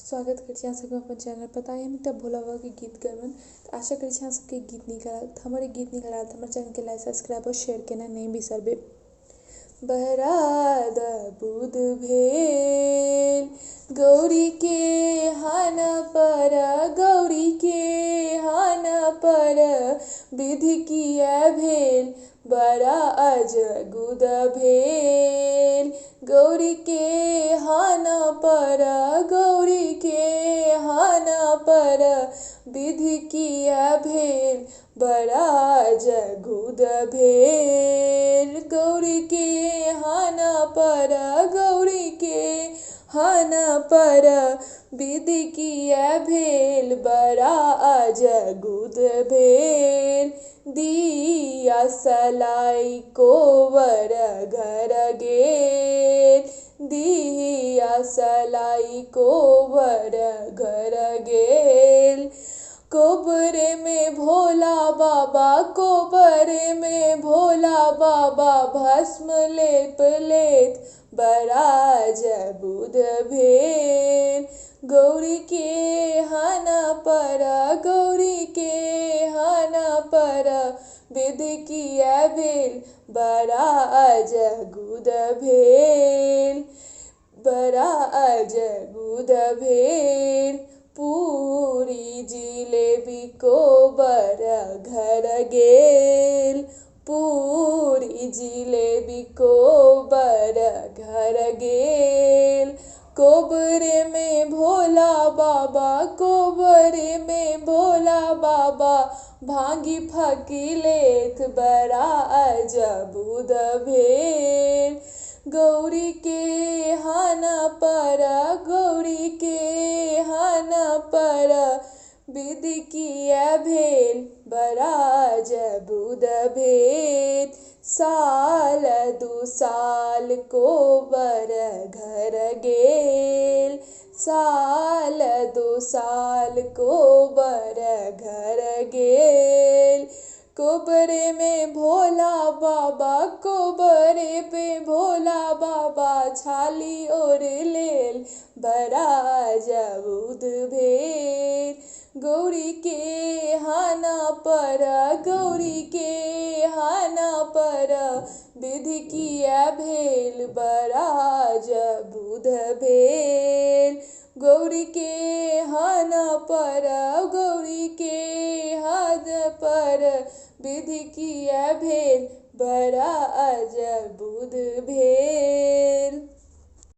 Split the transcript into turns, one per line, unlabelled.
स्वागत करै छी अहाँ सबके अपन चैनल पर। आइ हम एकटा भोला बाबा के गीत गैबन। तऽ आशा करै छी अहाँ सबके गीत नीक लागत। हमर गीत नीक लागत हमर चैनल के लाइक सब्सक्राइब और शेयर केना नहीं बिसरबे। बहराद बुध भेल गौरी के हान पर, गौरी के हान पर विधि किया भेल बड़ा अजगुद भेल। गौरी के हान पर, गौरी के हान पर विधि किया भेल बड़ा अजगुद भेल। गौरी के हान पर, गौरी के हान पर विधि किया भेल बड़ा अजगुद भेल। दिया सलाई कोबर घर गेल, दिया सलाई कोबर घर गेल। कोबरे में भोला बाबा, कोबरे में भोला बाबा भस्म लेप लेत बड़ा अजगुद भेल। गौरी के हान पर, गौरी के हान पर विधि किया भेल बड़ा अजगुद भेल, बड़ा अजगुद भेल। पूरी जिलेबी कोबर घर गेल, पूरी जिलेबी कोबर घर गेल। कोबरे में भोला बाबा, कोबरे में भोला बाबा भांगी फकी लेत बड़ा अजगुद भेल। गौरी के हान पर, गौरी के हान पर विधि किया भेल बड़ा अजगुद भेल। साल दू साल कोबर घर गेल, साल दू साल कोबर घर गेल। कोबरे में भोला बाबा, कोबरे पे भोला बाबा छाली ओढ़ लेल बड़ा अजगुद भेल। गौरी के हान पर, गौरी के हान पर विधि किया भेल बड़ा अजगुद भेल। गौरी के हान पर, गौरी के हान पर विधि किया भेल बड़ा अजगुद भेल।